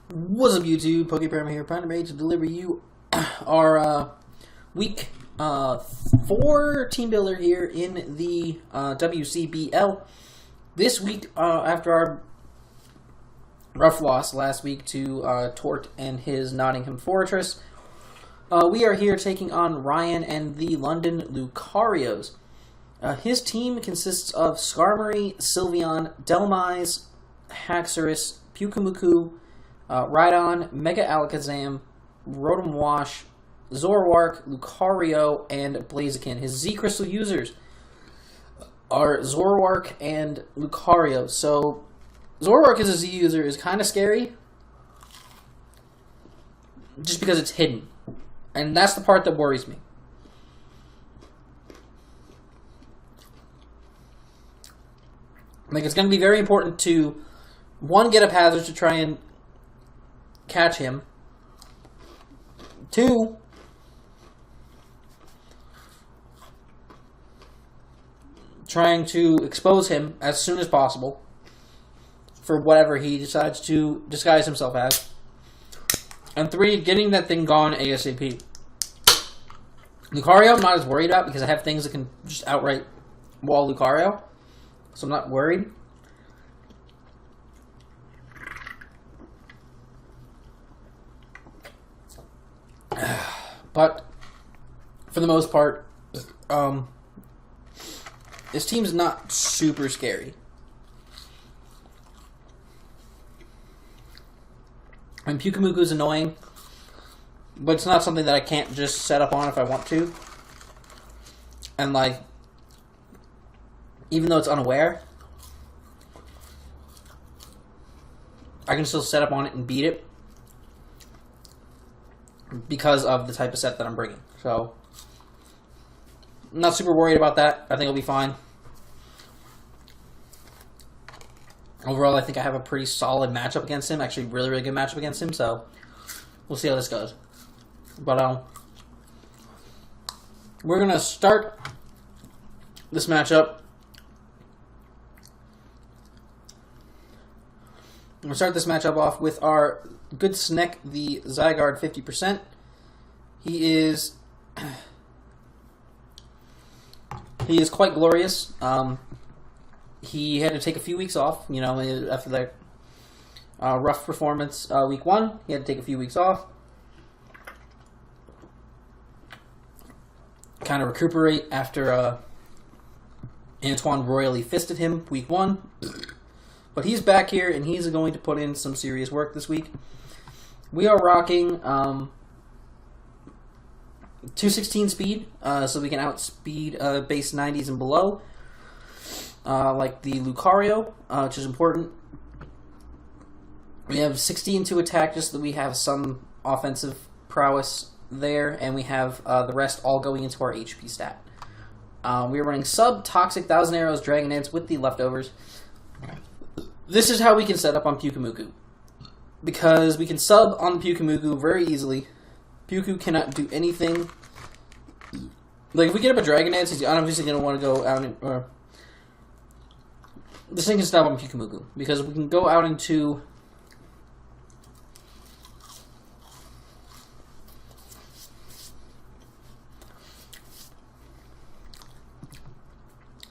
What's up, YouTube? PokePrimer here, ready to deliver you our week 4 team builder here in the WCBL. This week, after our rough loss last week to Tort and his Nottingham Fortress, we are here taking on Ryan and the London Lucarios. His team consists of Skarmory, Sylveon, Delmise, Haxorus, Pyukumuku, Rhydon, Mega Alakazam, Rotom Wash, Zoroark, Lucario, and Blaziken. His Z Crystal users are Zoroark and Lucario. So, Zoroark as a Z user is kind of scary, just because it's hidden. And that's the part that worries me. Like, it's going to be very important to, one, get up hazards to try and catch him. 2, trying to expose him as soon as possible for whatever he decides to disguise himself as. And 3, getting that thing gone ASAP. Lucario, I'm not as worried about because I have things that can just outright wall Lucario. So I'm not worried. But for the most part, this team's not super scary. I mean, Pyukumuku's annoying, but it's not something that I can't just set up on if I want to. And, like, even though it's unaware, I can still set up on it and beat it because of the type of set that I'm bringing. So, I'm not super worried about that. I think it'll be fine. Overall, I think I have a pretty solid matchup against him. Actually, really, really good matchup against him. So, we'll see how this goes. But, we're going to start this matchup. I'm going to start this matchup off with our good Sneck, the Zygarde 50%. He is quite glorious. He had to take a few weeks off, you know, after that rough performance week 1. He had to take a few weeks off. Kind of recuperate after Antoine royally fisted him week 1. But he's back here, and he's going to put in some serious work this week. We are rocking 216 speed, so we can outspeed base 90s and below, like the Lucario, which is important. We have 16 to attack, just so that we have some offensive prowess there, and we have the rest all going into our HP stat. We are running sub-toxic Thousand Arrows Dragon Dance with the leftovers. This is how we can set up on Pyukumuku, because we can sub on the Pyukumuku very easily. Pyuku cannot do anything. Like, if we get up a Dragon Dance, he's obviously going to want to go out and... this thing can stop on Pyukumuku, because we can go out into...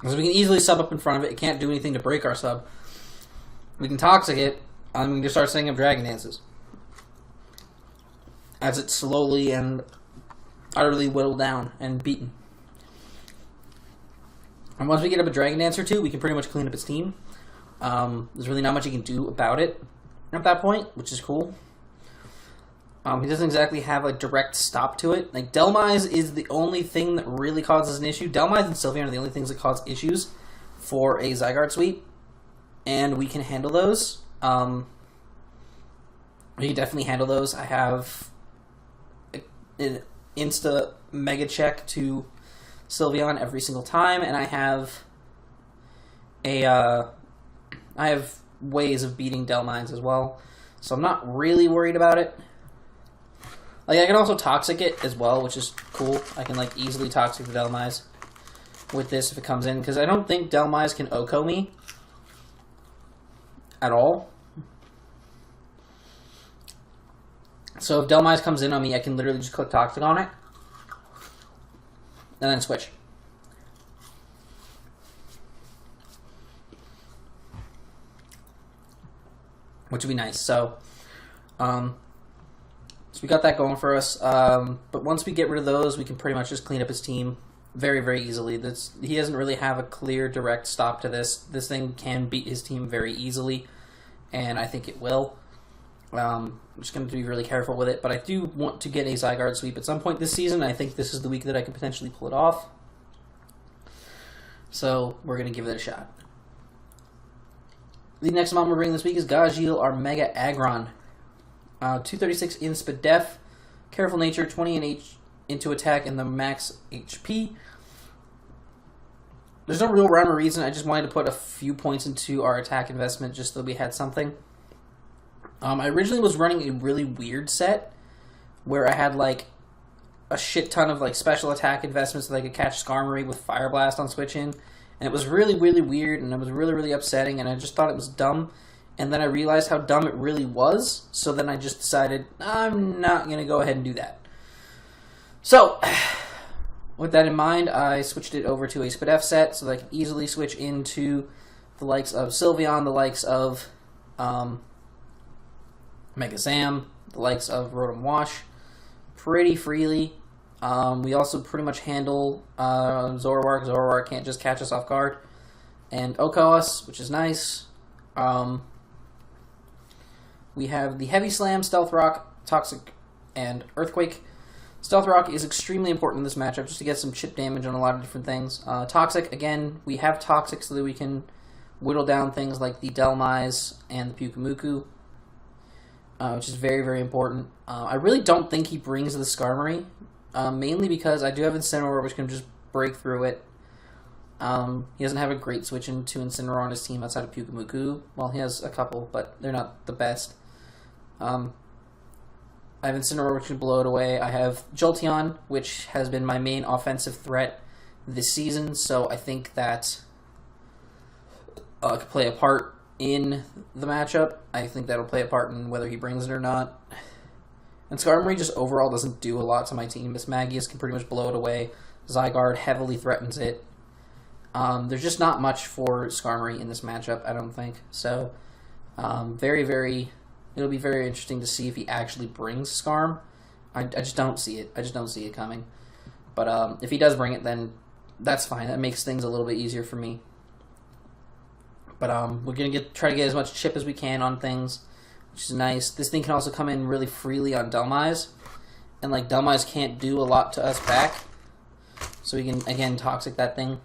Because we can easily sub up in front of it. It can't do anything to break our sub. We can Toxic it, and we can just start setting up Dragon Dances as it's slowly and utterly whittled down and beaten. And once we get up a Dragon Dance or 2, we can pretty much clean up its team. There's really not much you can do about it at that point, which is cool. He doesn't exactly have a direct stop to it. Like, Delmise is the only thing that really causes an issue. Delmise and Sylveon are the only things that cause issues for a Zygarde sweep. And we can handle those. We can definitely handle those. I have an insta mega check to Sylveon every single time, and I have ways of beating Delmise as well. So I'm not really worried about it. Like, I can also Toxic it as well, which is cool. I can, like, easily Toxic the Delmise with this if it comes in, because I don't think Delmise can OHKO me at all. So if Delmise comes in on me, I can literally just click Toxic on it. And then switch. Which would be nice. So we got that going for us. But once we get rid of those, we can pretty much just clean up his team very, very easily. He doesn't really have a clear, direct stop to this. This thing can beat his team very easily, and I think it will. I'm just going to be really careful with it, but I do want to get a Zygarde sweep at some point this season. I think this is the week that I can potentially pull it off. So we're going to give it a shot. The next mon we're bringing this week is Gajeel, our Mega Aggron. 236 in Spadef, Careful Nature, 20 in into attack, and the max HP. There's no real rhyme or reason. I just wanted to put a few points into our attack investment just so we had something. I originally was running a really weird set where I had like a shit ton of like special attack investments so that I could catch Skarmory with Fire Blast on switch in. And it was really, really weird, and it was really, really upsetting, and I just thought it was dumb. And then I realized how dumb it really was, so then I just decided, I'm not going to go ahead and do that. So, with that in mind, I switched it over to a Spadef set, so that I can easily switch into the likes of Sylveon, the likes of Mega Zam, the likes of Rotom Wash, pretty freely. We also pretty much handle Zoroark. Zoroark can't just catch us off guard. And Okawas, which is nice. We have the Heavy Slam, Stealth Rock, Toxic, and Earthquake. Stealth Rock is extremely important in this matchup just to get some chip damage on a lot of different things. Toxic, again, we have Toxic so that we can whittle down things like the Delmise and the Pyukumuku, which is very, very important. I really don't think he brings the Skarmory, mainly because I do have Incineroar, which can just break through it. He doesn't have a great switch into Incineroar on his team outside of Pyukumuku. Well, he has a couple, but they're not the best. I have Incineroar, which can blow it away. I have Jolteon, which has been my main offensive threat this season, so I think that could play a part in the matchup. I think that'll play a part in whether he brings it or not. And Skarmory just overall doesn't do a lot to my team. Mismagius can pretty much blow it away. Zygarde heavily threatens it. There's just not much for Skarmory in this matchup, I don't think. So, it'll be very interesting to see if he actually brings Skarm. I just don't see it. I just don't see it coming. But if he does bring it, then that's fine. That makes things a little bit easier for me. But we're gonna try to get as much chip as we can on things, which is nice. This thing can also come in really freely on Delmise, and like Delmise can't do a lot to us back, so we can again Toxic that thing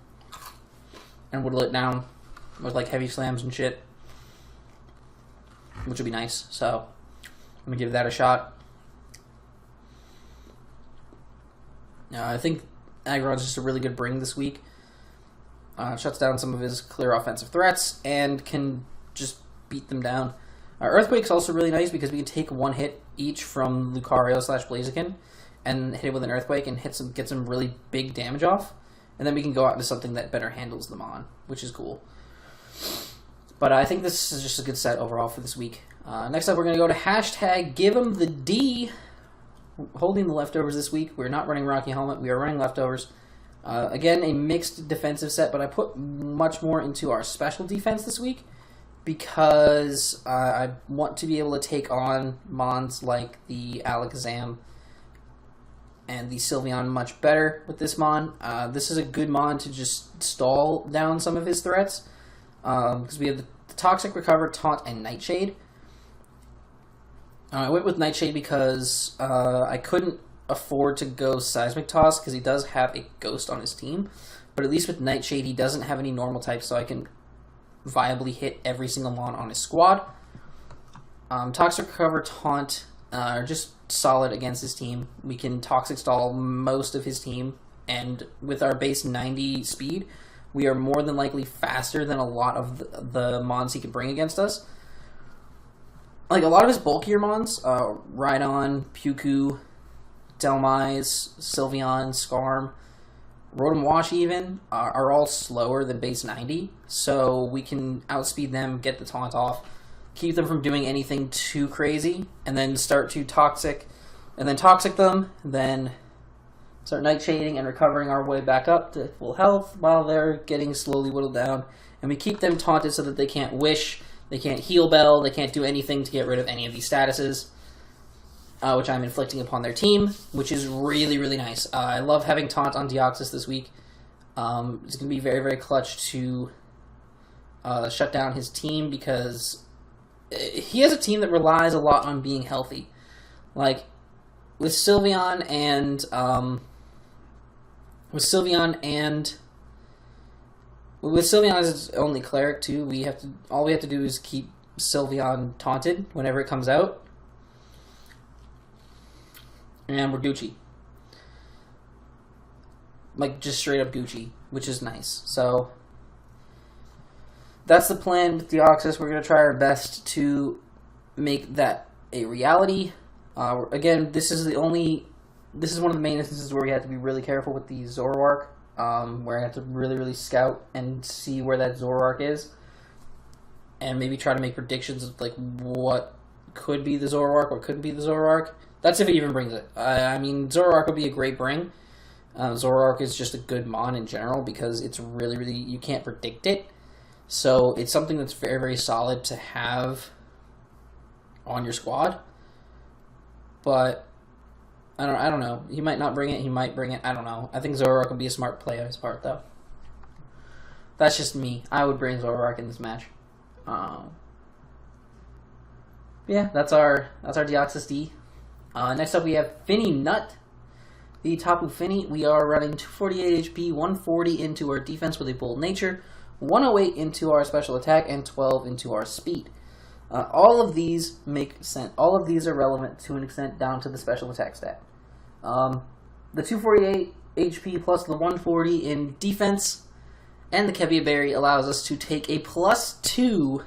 and whittle it down with like heavy slams and shit, which would be nice. So I'm gonna give that a shot. I think Aggron's just a really good bring this week. Shuts down some of his clear offensive threats and can just beat them down. Earthquake's also really nice because we can take one hit each from Lucario / Blaziken and hit it with an Earthquake and get some really big damage off. And then we can go out into something that better handles them on, which is cool. But I think this is just a good set overall for this week. Next up, we're going to go to hashtag #GiveEmTheD. Holding the leftovers this week. We're not running Rocky Helmet. We are running leftovers. Again, a mixed defensive set, but I put much more into our special defense this week because I want to be able to take on mons like the Alakazam and the Sylveon much better with this mon. This is a good mon to just stall down some of his threats because we have the Toxic, Recover, Taunt, and Nightshade. I went with Nightshade because I couldn't afford to go Seismic Toss because he does have a Ghost on his team, but at least with Nightshade he doesn't have any normal types, so I can viably hit every single mon on his squad. Toxic, Recover, Taunt are just solid against his team. We can Toxic Stall most of his team, and with our base 90 speed, we are more than likely faster than a lot of the mons he can bring against us. Like a lot of his bulkier mons, Rhydon, Puku, Delmise, Sylveon, Skarm, Rotom Wash even, are all slower than base 90, so we can outspeed them, get the taunt off, keep them from doing anything too crazy, and then start to toxic them, then start nightshading and recovering our way back up to full health while they're getting slowly whittled down. And we keep them taunted so that they can't wish, they can't heal bell, they can't do anything to get rid of any of these statuses, which I'm inflicting upon their team, which is really, really nice. I love having taunt on Deoxys this week. It's going to be very, very clutch to shut down his team, because he has a team that relies a lot on being healthy. Like, with Sylveon and with Sylveon as its only cleric too, all we have to do is keep Sylveon taunted whenever it comes out, and we're Gucci. Like, just straight up Gucci, which is nice. So that's the plan with Deoxys. We're gonna try our best to make that a reality. Again, this is one of the main instances where we have to be really careful with the Zoroark. Where I have to really, really scout and see where that Zoroark is, and maybe try to make predictions of like what could be the Zoroark, what couldn't be the Zoroark. That's if it even brings it. I mean, Zoroark would be a great bring. Zoroark is just a good mon in general because it's really, really, you can't predict it. So it's something that's very, very solid to have on your squad. But I don't know. He might not bring it. He might bring it. I don't know. I think Zoroark would be a smart play on his part, though. That's just me. I would bring Zoroark in this match. Yeah, that's our Deoxys D. Next up, we have Finny Nut, the Tapu Fini. We are running 248 HP, 140 into our defense with a bold nature, 108 into our special attack, and 12 into our speed. All of these make sense. All of these are relevant to an extent down to the special attack stat. The 248 HP plus the 140 in defense and the Kevia Berry allows us to take a +2.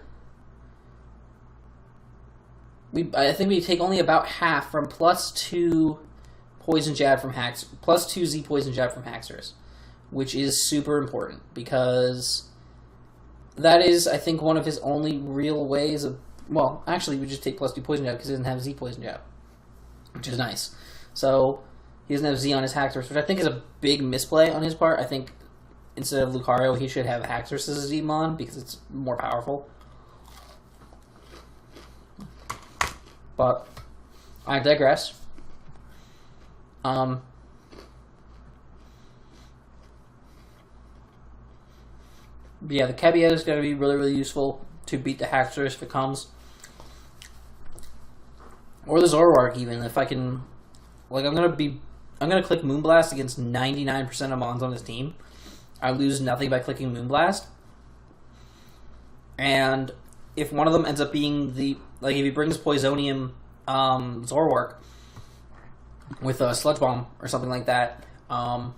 I think we take only about half from +2 Poison Jab from +2 Z Poison Jab from Haxorus, which is super important because that is, I think, one of his only real ways of. Well, actually, we just take +2 Poison Jab because he doesn't have Z Poison Jab, which is nice. So he doesn't have Z on his Haxorus, which I think is a big misplay on his part. I think instead of Lucario, he should have Haxorus as a Z-Mon because it's more powerful. But I digress. Yeah, the Kevia is going to be really, really useful to beat the Haxorus if it comes. Or the Zoroark even, if I can. Like, I'm gonna click Moonblast against 99% of mons on his team. I lose nothing by clicking Moonblast. And if one of them ends up being if he brings Poisonium Zoroark with a Sludge Bomb or something like that, I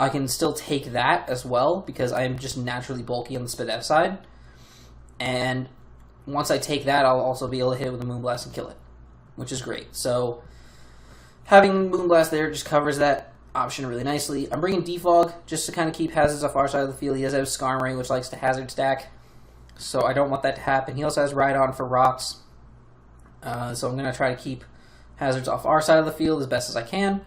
can still take that as well because I am just naturally bulky on the Spadef side. And once I take that, I'll also be able to hit it with a Moonblast and kill it, which is great. So having Moonblast there just covers that option really nicely. I'm bringing Defog just to kind of keep hazards off our side of the field. He does have Skarmory, which likes to hazard stack, so I don't want that to happen. He also has Rhydon for rocks, so I'm going to try to keep hazards off our side of the field as best as I can,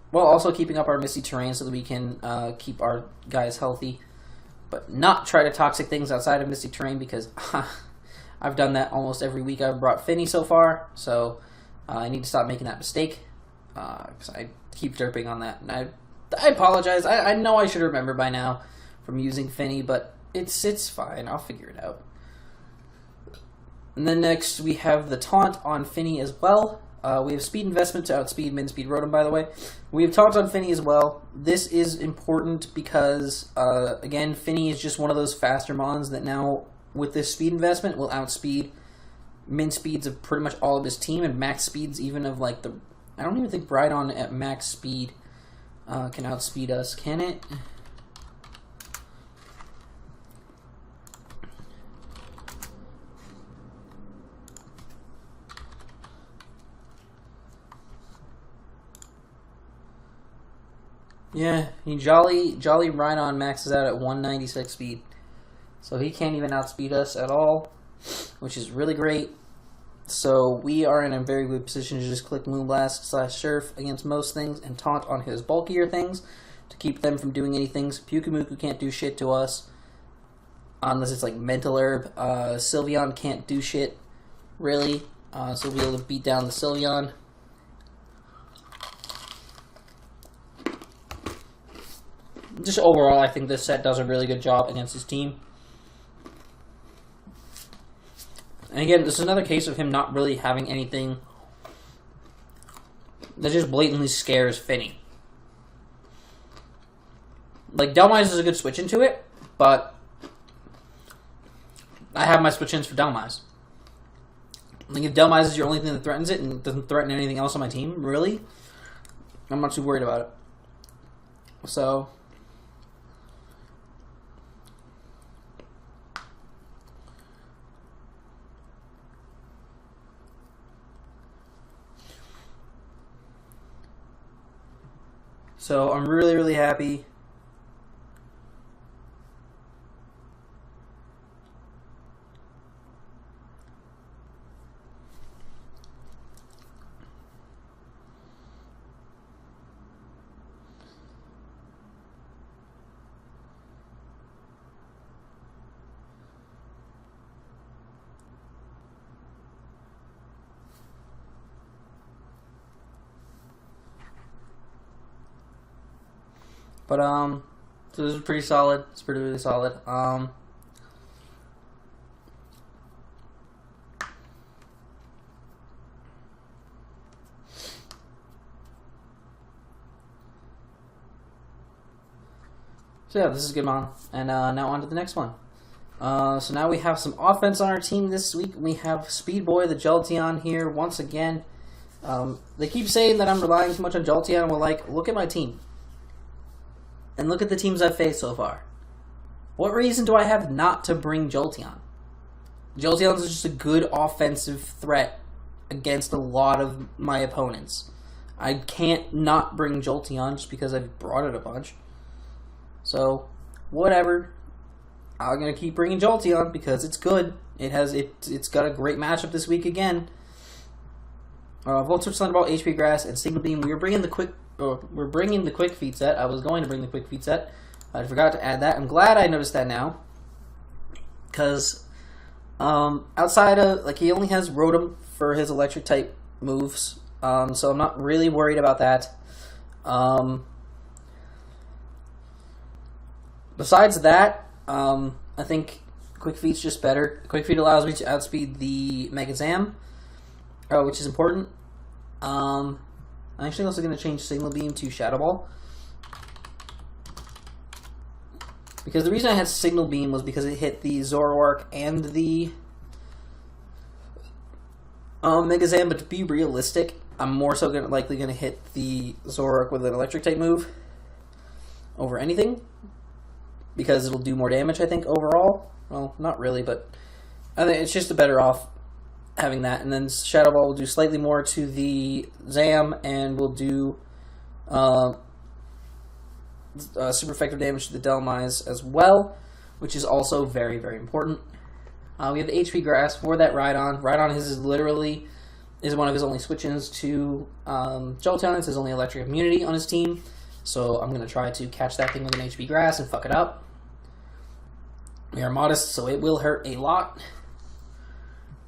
while also keeping up our Misty Terrain so that we can keep our guys healthy, but not try to toxic things outside of Misty Terrain because I've done that almost every week I've brought Finny so far, so I need to stop making that mistake because I keep derping on that. And I apologize. I know I should remember by now from using Finny, but it's fine. I'll figure it out. And then next we have the taunt on Finny as well. We have speed investment to outspeed Min-Speed Rotom, by the way. We have taunt on Finny as well. This is important because, again, Finny is just one of those faster mons that now, with this speed investment, will outspeed Min-Speeds of pretty much all of his team, and max speeds even of, like, the... I don't even think Brydon at max speed can outspeed us, can it? Yeah, Jolly Rhydon maxes out at 196 speed. So he can't even outspeed us at all, which is really great. So we are in a very good position to just click Moonblast / Surf against most things and taunt on his bulkier things to keep them from doing anything. Pyukumuku can't do shit to us unless it's like Mental Herb. Sylveon can't do shit, really. So we'll be able to beat down the Sylveon. Just overall, I think this set does a really good job against his team. And again, this is another case of him not really having anything that just blatantly scares Finny. Like, Dhelmise is a good switch into it, but I have my switch-ins for Dhelmise. Like, if Dhelmise is your only thing that threatens it and doesn't threaten anything else on my team, really, I'm not too worried about it. So I'm really, really happy. But, so this is pretty solid. It's pretty, really solid. So yeah, this is good, man. And now on to the next one. So now we have some offense on our team this week. We have Speed Boy, the Jolteon here once again. They keep saying that I'm relying too much on Jolteon. Well, like, look at my team. And look at the teams I've faced so far. What reason do I have not to bring Jolteon? Jolteon is just a good offensive threat against a lot of my opponents. I can't not bring Jolteon just because I've brought it a bunch. So, whatever. I'm going to keep bringing Jolteon because it's good. It's got a great matchup this week again. Volt Switch, Thunderbolt, HP Grass, and Signal Beam. We're bringing the Quick Feet set. I was going to bring the Quick Feet set. I forgot to add that. I'm glad I noticed that now. Because outside of, like, he only has Rotom for his electric type moves. So I'm not really worried about that. Besides that, I think Quick Feet's just better. Quick Feet allows me to outspeed the Mega Zam, which is important. I'm actually also going to change Signal Beam to Shadow Ball. Because the reason I had Signal Beam was because it hit the Zoroark and the Mega Zam, but to be realistic, I'm more so likely going to hit the Zoroark with an electric type move over anything. Because it'll do more damage, I think, overall. Well, not really, but I think it's just a better off having that. And then Shadow Ball will do slightly more to the Zam, and will do super effective damage to the Dhelmise as well, which is also very, very important. We have the HP Grass for that Rhydon. Rhydon is one of his only switch-ins to Jolteon. It's his only electric immunity on his team. So I'm going to try to catch that thing with an HP Grass and fuck it up. We are modest, so it will hurt a lot.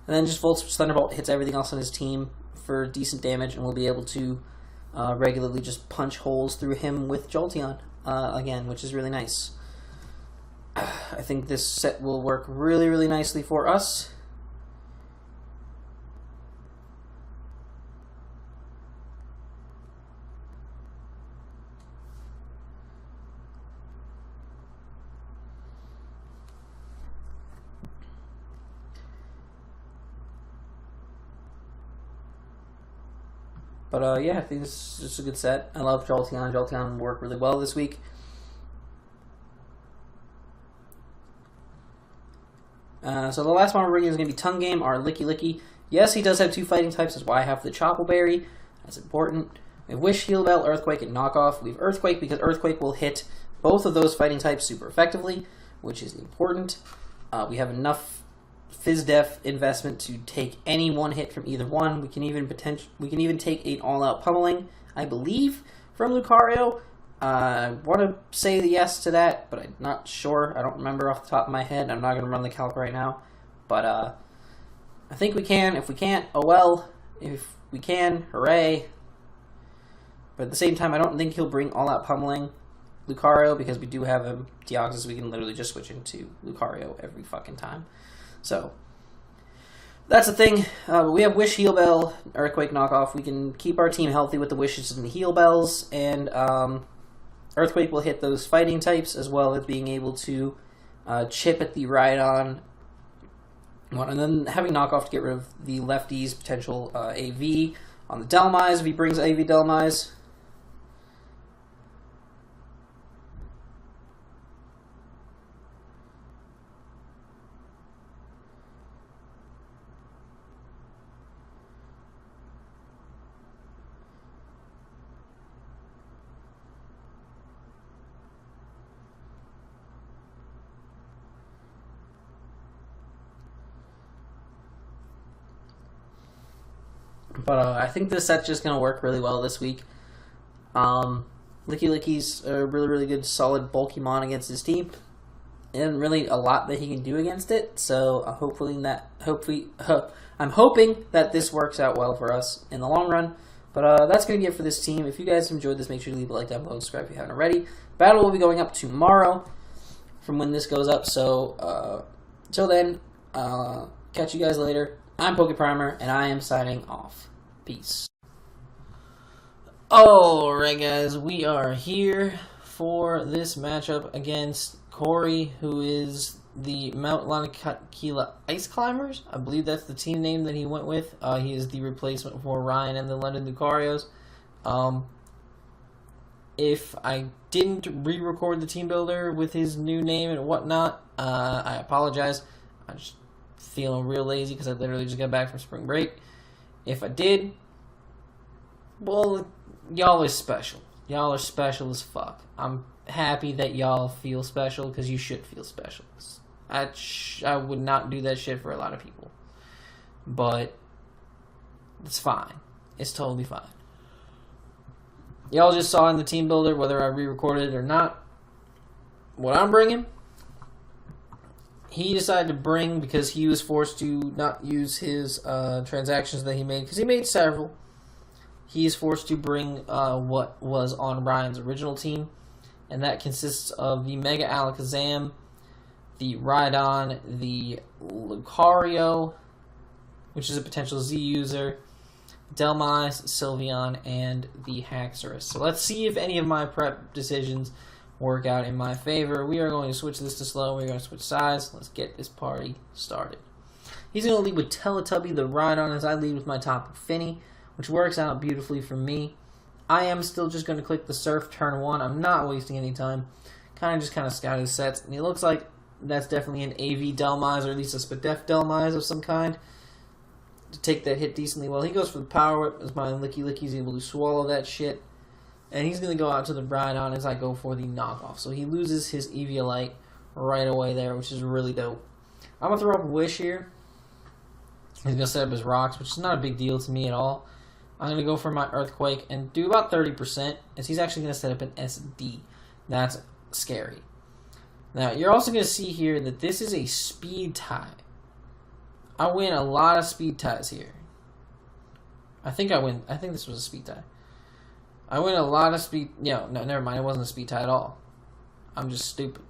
And then just Volt Switch Thunderbolt hits everything else on his team for decent damage, and we'll be able to regularly just punch holes through him with Jolteon again, which is really nice. I think this set will work really, really nicely for us. But yeah, I think this is just a good set. I love Jolteon. Jolteon worked really well this week. So the last one we're bringing is going to be Tongue Game, our Licky. Yes, he does have two fighting types. That's why I have the Chople Berry. That's important. We have Wish, Heal Bell, Earthquake, and Knockoff. We have Earthquake because Earthquake will hit both of those fighting types super effectively, which is important. We have enough Phys Def investment to take any one hit from either one. We can even take an all-out pummeling, I believe, from Lucario. I want to say yes to that, but I'm not sure. I don't remember off the top of my head. I'm not going to run the calc right now. But I think we can. If we can't, oh well. If we can, hooray. But at the same time, I don't think he'll bring all-out pummeling Lucario, because we do have a Deoxys. We can literally just switch into Lucario every fucking time. So, that's the thing. We have Wish, Heal Bell, Earthquake knockoff. We can keep our team healthy with the Wishes and the Heal Bells, and Earthquake will hit those fighting types, as well as being able to chip at the Rhydon. And then having knockoff to get rid of the lefty's potential AV on the Delmise, if he brings AV Delmise. But I think this set's just going to work really well this week. Licky's a really, really good, solid, bulky mon against his team. And really a lot that he can do against it. So I'm hoping that this works out well for us in the long run. But that's going to be it for this team. If you guys enjoyed this, make sure to leave a like down below and subscribe if you haven't already. Battle will be going up tomorrow from when this goes up. So until then, catch you guys later. I'm PokePrimer, and I am signing off. Peace. Alright guys, we are here for this matchup against Corey, who is the Mount Lanakila Ice Climbers. I believe that's the team name that he went with. He is the replacement for Ryan and the London Lucarios. If I didn't re-record the team builder with his new name and whatnot, I apologize. I'm just feeling real lazy because I literally just got back from spring break. If I did, well, y'all are special. Y'all are special as fuck. I'm happy that y'all feel special, because you should feel special. I would not do that shit for a lot of people. But it's fine. It's totally fine. Y'all just saw in the team builder, whether I re-recorded it or not, what I'm bringing. He decided to bring, because he was forced to not use his transactions that he made, because he made several. He's forced to bring what was on Ryan's original team, and that consists of the Mega Alakazam, the Rhydon, the Lucario, which is a potential Z user, Delmise, Sylveon, and the Haxorus. So let's see if any of my prep decisions work out in my favor. We are going to switch this to slow. We're going to switch sides. Let's get this party started. He's going to lead with Teletubby, the Rhydon, as I lead with my Tapu Fini, which works out beautifully for me. I am still just going to click the Surf turn 1. I'm not wasting any time. Kind of scout his sets. And it looks like that's definitely an AV Delmise, or at least a Spadef Delmise of some kind, to take that hit decently well. He goes for the Power Whip, as my Licky's able to swallow that shit. And he's going to go out to the Rhydon as I go for the knockoff. So he loses his Eviolite right away there, which is really dope. I'm going to throw up a Wish here. He's going to set up his Rocks, which is not a big deal to me at all. I'm going to go for my Earthquake and do about 30%, as he's actually going to set up an SD. That's scary. Now, you're also going to see here that this is a speed tie. I win a lot of speed ties here. I think this was a speed tie. I win a lot of speed... No, never mind. It wasn't a speed tie at all. I'm just stupid.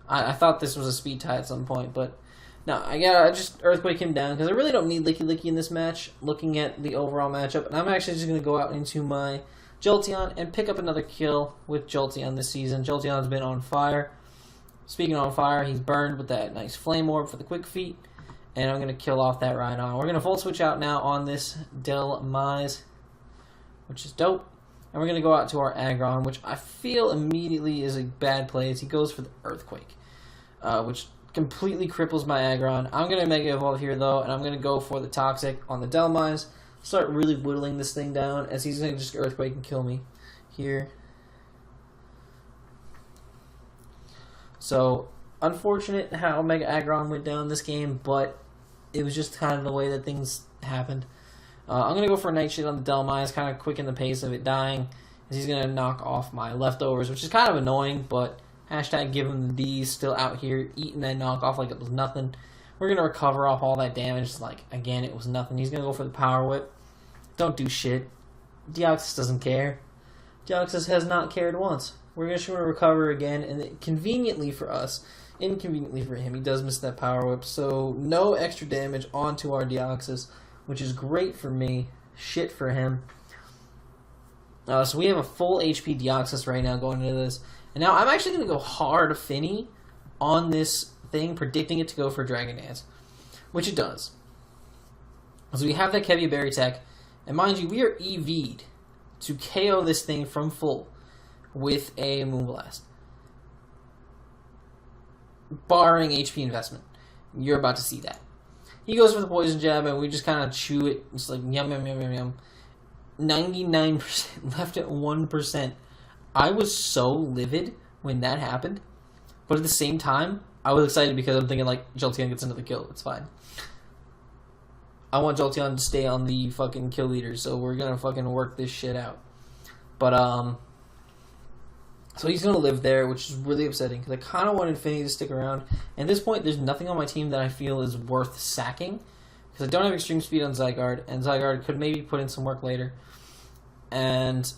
I thought this was a speed tie at some point, but... No, I just Earthquake him down, because I really don't need Licky in this match, looking at the overall matchup. And I'm actually just going to go out into my Jolteon and pick up another kill with Jolteon this season. Jolteon's been on fire. Speaking on fire, he's burned with that nice Flame Orb for the Quick Feet. And I'm going to kill off that Rhydon. We're going to Volt Switch out now on this Delmise, which is dope. And we're going to go out to our Aggron, which I feel immediately is a bad play, as he goes for the Earthquake, which completely cripples my Aggron. I'm going to Mega Evolve here, though, and I'm going to go for the Toxic on the Delmise. Start really whittling this thing down, as he's going to just Earthquake and kill me here. So, unfortunate how Mega Aggron went down this game, but it was just kind of the way that things happened. I'm going to go for a Nightshade on the Delmai. Kind of quicken the pace of it dying, as he's going to knock off my leftovers, which is kind of annoying, but hashtag give him the D's, still out here eating that knockoff like it was nothing. We're going to recover off all that damage like, again, it was nothing. He's going to go for the Power Whip. Don't do shit. Deoxys doesn't care. Deoxys has not cared once. We're just going to recover again, and conveniently for us, inconveniently for him, he does miss that Power Whip, so no extra damage onto our Deoxys, which is great for me, shit for him. So we have a full HP Deoxys right now going into this. And now I'm actually going to go hard Finny on this thing, predicting it to go for Dragon Dance, which it does. So we have that Kevy Berry tech, and mind you, we are EV'd to KO this thing from full with a Moonblast. Barring HP investment. You're about to see that. He goes for the Poison Jab, and we just kind of chew it. It's like, yum, yum, yum, yum, yum. 99% left at 1%. I was so livid when that happened. But at the same time, I was excited because I'm thinking, like, Jolteon gets another kill. It's fine. I want Jolteon to stay on the fucking kill leader, so we're gonna fucking work this shit out. But, so he's going to live there, which is really upsetting, because I kind of wanted Finny to stick around. And at this point, there's nothing on my team that I feel is worth sacking, because I don't have extreme speed on Zygarde, and Zygarde could maybe put in some work later. And,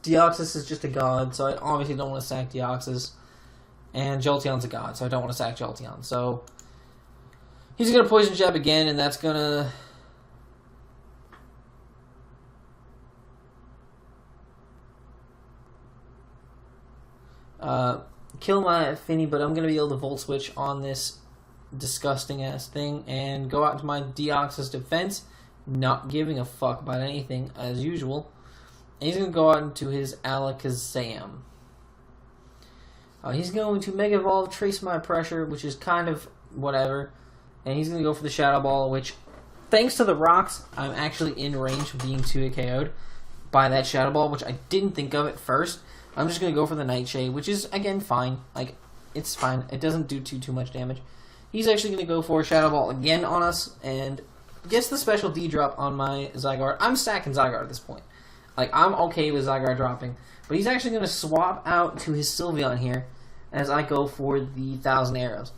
Deoxys is just a god, so I obviously don't want to sack Deoxys. And Jolteon's a god, so I don't want to sack Jolteon. So, he's going to Poison Jab again, and that's going to... kill my Finny, but I'm going to be able to Volt Switch on this disgusting-ass thing and go out to my Deoxys defense, not giving a fuck about anything, as usual. And he's going to go out into his Alakazam. He's going to Mega Evolve, Trace My Pressure, which is kind of whatever. And he's going to go for the Shadow Ball, which, thanks to the rocks, I'm actually in range of being 2 KO'd by that Shadow Ball, which I didn't think of at first. I'm just going to go for the Nightshade, which is, again, fine. Like, it's fine. It doesn't do too much damage. He's actually going to go for Shadow Ball again on us, and gets the special D drop on my Zygarde. I'm stacking Zygarde at this point. Like, I'm okay with Zygarde dropping. But he's actually going to swap out to his Sylveon here, as I go for the 1,000 Arrows.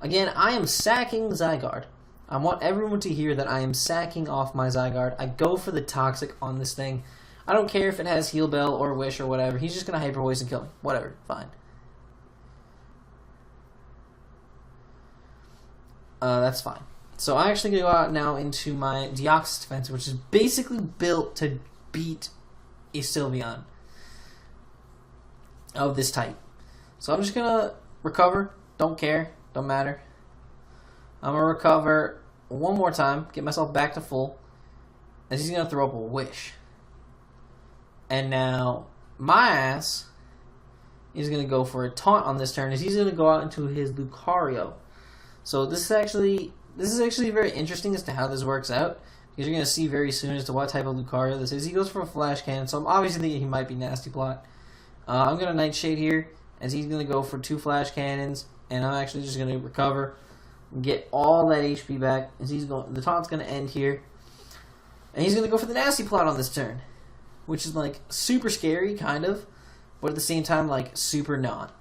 Again, I am sacking Zygarde. I want everyone to hear that I am sacking off my Zygarde. I go for the Toxic on this thing. I don't care if it has Heal Bell or Wish or whatever. He's just going to Hyper Voice and kill me. Whatever. Fine. That's fine. So I'm actually going to go out now into my Deoxys defense, which is basically built to beat a Sylveon of this type. So I'm just going to recover. Don't care. Don't matter. I'm going to recover one more time. Get myself back to full. As he's going to throw up a Wish. And now, my ass is going to go for a taunt on this turn, as he's going to go out into his Lucario. So this is actually very interesting as to how this works out, because you're going to see very soon as to what type of Lucario this is. He goes for a Flash Cannon, so I'm obviously thinking he might be Nasty Plot. I'm going to Nightshade here, as he's going to go for 2 Flash Cannons, and I'm actually just going to recover and get all that HP back, as the taunt's going to end here. And he's going to go for the Nasty Plot on this turn, which is, like, super scary, kind of, but at the same time, like, super not.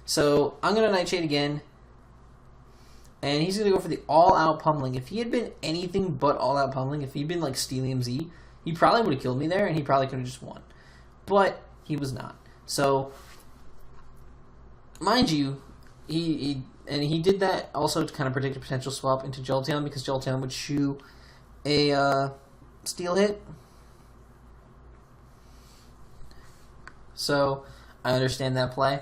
So, I'm going to Nightshade again, and he's going to go for the all-out pummeling. If he had been anything but all-out pummeling, if he'd been, like, Steelium Z, he probably would have killed me there, and he probably could have just won. But he was not. So, mind you, he did that also to kind of predict a potential swap into Jolteon, because Jolteon would chew a Steel hit. So, I understand that play.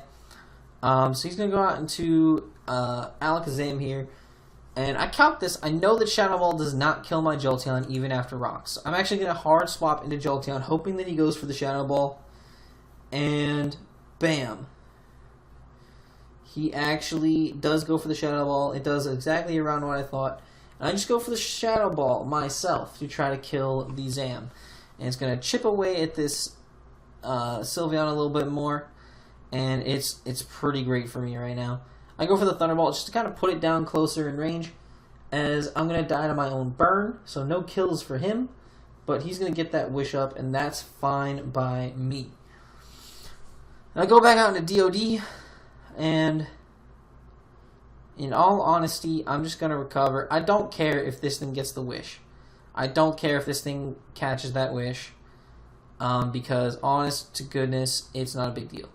So he's going to go out into Alakazam here. And I count this. I know that Shadow Ball does not kill my Jolteon even after rocks. I'm actually going to hard swap into Jolteon, hoping that he goes for the Shadow Ball. And bam. He actually does go for the Shadow Ball. It does exactly around what I thought. And I just go for the Shadow Ball myself to try to kill the Zam. And it's going to chip away at this Sylveon a little bit more, and it's pretty great for me right now. I go for the Thunderbolt just to kind of put it down closer in range, as I'm going to die to my own burn, so no kills for him, but he's going to get that wish up, and that's fine by me. And I go back out into DOD, and in all honesty, I'm just going to recover. I don't care if this thing gets the wish. I don't care if this thing catches that wish, because honest to goodness, it's not a big deal.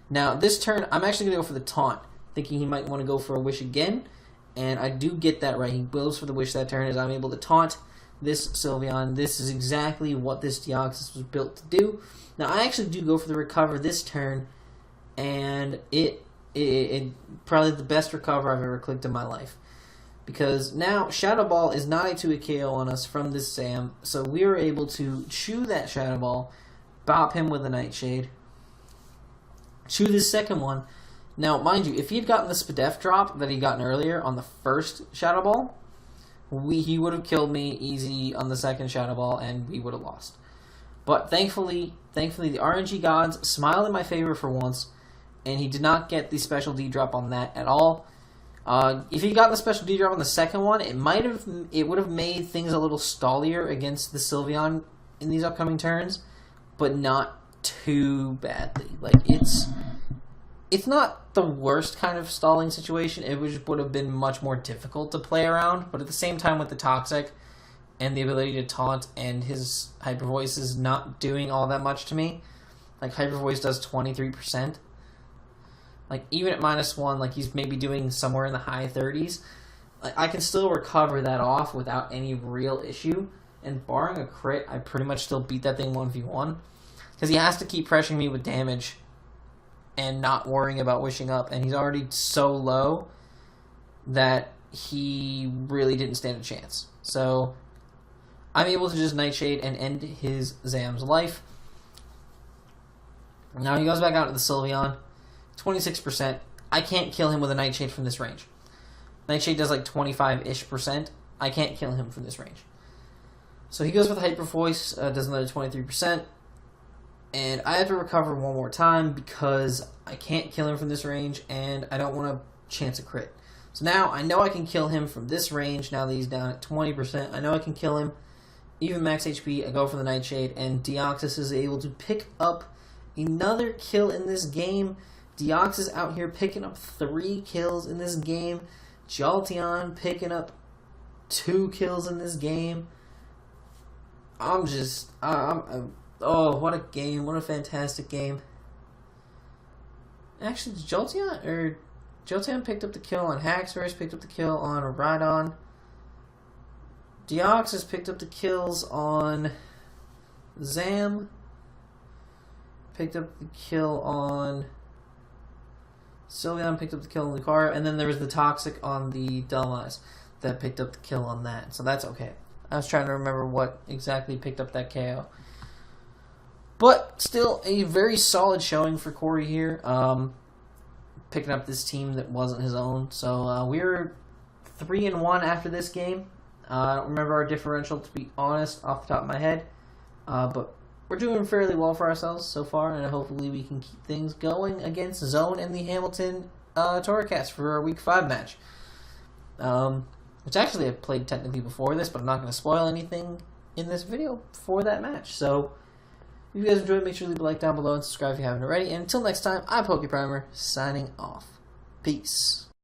Now, this turn, I'm actually going to go for the taunt, thinking he might want to go for a wish again, and I do get that right. He goes for the wish that turn as I'm able to taunt this Sylveon. This is exactly what this Deoxys was built to do. Now, I actually do go for the recover this turn, and it probably the best recover I've ever clicked in my life. Because now Shadow Ball is not a 2-hit KO on us from this Sam, so we were able to chew that Shadow Ball, bop him with a Nightshade, chew this second one. Now, mind you, if he had gotten the Spadef drop that he'd gotten earlier on the first Shadow Ball, he would have killed me easy on the second Shadow Ball, and we would have lost. But thankfully, the RNG gods smiled in my favor for once, and he did not get the special D drop on that at all. If he got the special D drop on the second one, it would have made things a little stallier against the Sylveon in these upcoming turns, but not too badly. Like, it's not the worst kind of stalling situation. It would have been much more difficult to play around, but at the same time, with the Toxic and the ability to taunt and his Hyper Voice is not doing all that much to me. Like, Hyper Voice does 23%. Like, even at -1, like, he's maybe doing somewhere in the high 30s. Like, I can still recover that off without any real issue. And barring a crit, I pretty much still beat that thing 1v1. Because he has to keep pressuring me with damage and not worrying about wishing up. And he's already so low that he really didn't stand a chance. So, I'm able to just Nightshade and end his Zam's life. Now he goes back out to the Sylveon. 26%. I can't kill him with a Nightshade from this range. Nightshade does like 25-ish%. I can't kill him from this range. So he goes with Hyper Voice, does another 23%. And I have to recover one more time because I can't kill him from this range, and I don't want to chance a crit. So now I know I can kill him from this range now that he's down at 20%. I know I can kill him. Even max HP, I go for the Nightshade, and Deoxys is able to pick up another kill in this game. Deoxys out here picking up 3 kills in this game. Jolteon picking up 2 kills in this game. Oh, what a game. What a fantastic game. Actually, Jolteon picked up the kill on Haxorus, picked up the kill on Rhydon. Deoxys picked up the kills on Zam. Picked up the kill on Sylveon, picked up the kill on Lucario, and then there was the Toxic on the Delmise that picked up the kill on that. So that's okay. I was trying to remember what exactly picked up that KO. But still, a very solid showing for Corey here. Picking up this team that wasn't his own. So we were 3-1 after this game. I don't remember our differential, to be honest, off the top of my head. But we're doing fairly well for ourselves so far, and hopefully we can keep things going against Zone and the Hamilton Toracast for our Week 5 match. Which actually I've played technically before this, but I'm not going to spoil anything in this video for that match. So, if you guys enjoyed, make sure to leave a like down below and subscribe if you haven't already. And until next time, I'm PokePrimer, signing off. Peace.